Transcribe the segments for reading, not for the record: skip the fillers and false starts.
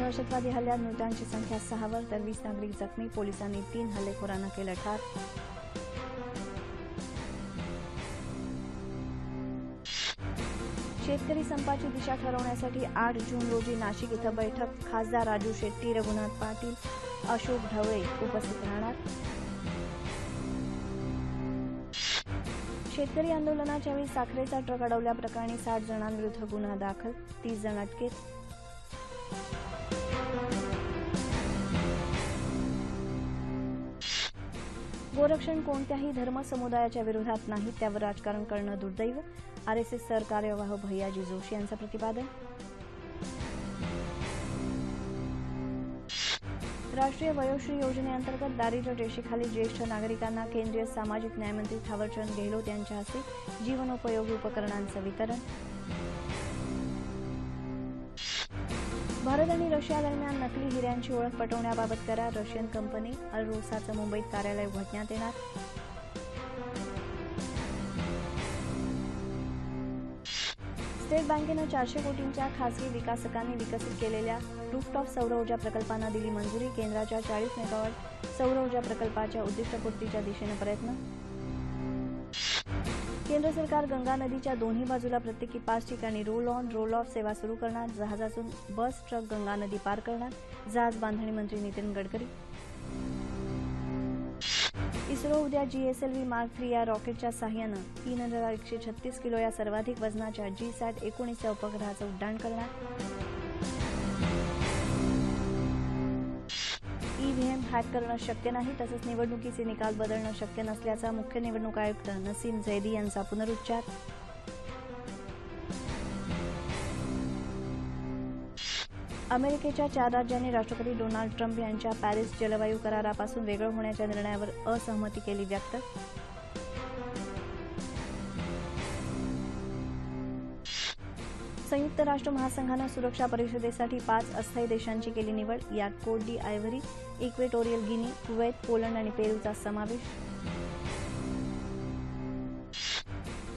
दहशतवादी हल्ल्यात मृतांची संख्या 6 वर तर 20 नागरिक जखमी. पोलिसांनी 3 हल्लेखोरांना केलं ठार. शेतकरी संपाची दिशा ठरवण्यासाठी 8 जून रोजी नाशिक इथं बैठक. खासदार राजू शेट्टी, रघुनाथ पाटील, अशोक ढवळे उपस्थित राहणार. शेतकरी आंदोलनाच्या वेळी साखरेचा ट्रक अडवल्याप्रकरणी 60 जणांविरुद्ध गुन्हा दाखल. 30 जण अटकेत. गोरक्षण कोणत्याही धर्मसमुदायाच्या विरोधात नाही, त्यावर राजकारण करणं दुर्दैव. आरएसएस सरकार्यवाह भैयाजी जोशी यांचं प्रतिपादन. राष्ट्रीय वयोश्री योजनेअंतर्गत दारिद्र्य रेषेखालील ज्येष्ठ नागरिकांना केंद्रीय सामाजिक न्यायमंत्री थावरचंद गेहलोत यांच्या हस्ते जीवनोपयोगी उपकरणांचं वितरण. भारत आणि रशिया दरम्यान नकली हिऱ्यांची ओळख पटवण्याबाबत करार. रशियन कंपनी अल्रोसाचं मुंबईत कार्यालय उघडण्यात येणार. स्टेट बँकेनं 400 कोटींच्या खासगी विकासकांनी विकसित केलेल्या रूफटॉप सौर ऊर्जा प्रकल्पांना दिली मंजुरी. केंद्राच्या 40 मेगावॉट सौर ऊर्जा प्रकल्पाच्या उद्दिष्टपूर्तीच्या दिशेनं प्रयत्न. केंद्र सरकार गंगा नदीच्या दोन्ही बाजूला प्रत्येकी 5 ठिकाणी रोल ऑन रोल ऑफ सेवा सुरू करणार. जहाजातून बस ट्रक गंगा नदी पार करणार. जहाज बांधणी मंत्री नितीन गडकरी. इस्रो उद्या GSLV मार्क 3 या रॉकेटच्या साहाय्यानं 3136 किलो या सर्वाधिक वजनाच्या GSAT-19 या उपग्रहाचं उड्डाण करणार. ईव्हीएम हॅक करणं शक्य नाही, तसंच निवडणुकीचे निकाल बदलणं शक्य नसल्याचा मुख्य निवडणूक आयुक्त नसीम झैदी यांचा पुनरुच्चार. अमेरिकेच्या 4 राज्यांनी राष्ट्रपती डोनाल्ड ट्रम्प यांच्या पॅरिस जलवायू करारापासून वेगळं होण्याच्या निर्णयावर असहमती केली व्यक्त. संयुक्त राष्ट्र महासंघानं सुरक्षा परिषदेसाठी 5 अस्थायी देशांची केली निवड. यात Cote d' Ivoire, Equatorial Guinea, Kuwait, Poland आणि पेरूचा समावेश.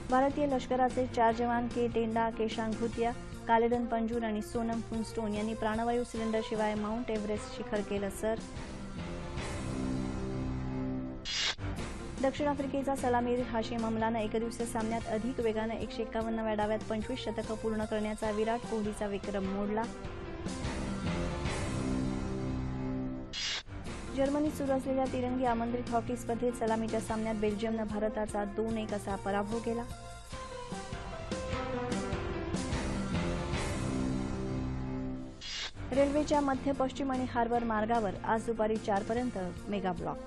भारतीय लष्कराचे 4 जवान के टेंडा, केशांग भुतिया, कालेडन पंजूर आणि सोनम फुनस्टोन यांनी प्राणवायू सिलेंडरशिवाय माउंट एव्हरेस्ट शिखर केलं सर. दक्षिण आफ्रिकेचा सलामीवीर हाशिम अमलानं एकदिवसीय सामन्यात अधिक वेगानं 151व्या डावात 25 शतकं पूर्ण करण्याचा विराट कोहलीचा विक्रम मोडला. जर्मनीत सुरू असलेल्या तिरंगी आमंत्रित हॉकी स्पर्धेत सलामीच्या सामन्यात बेल्जियमनं भारताचा 2-1 असा पराभव केला. रेल्वेच्या मध्य, पश्चिम आणि हार्बर मार्गावर आज दुपारी 4 पर्यंत मेगा ब्लॉक.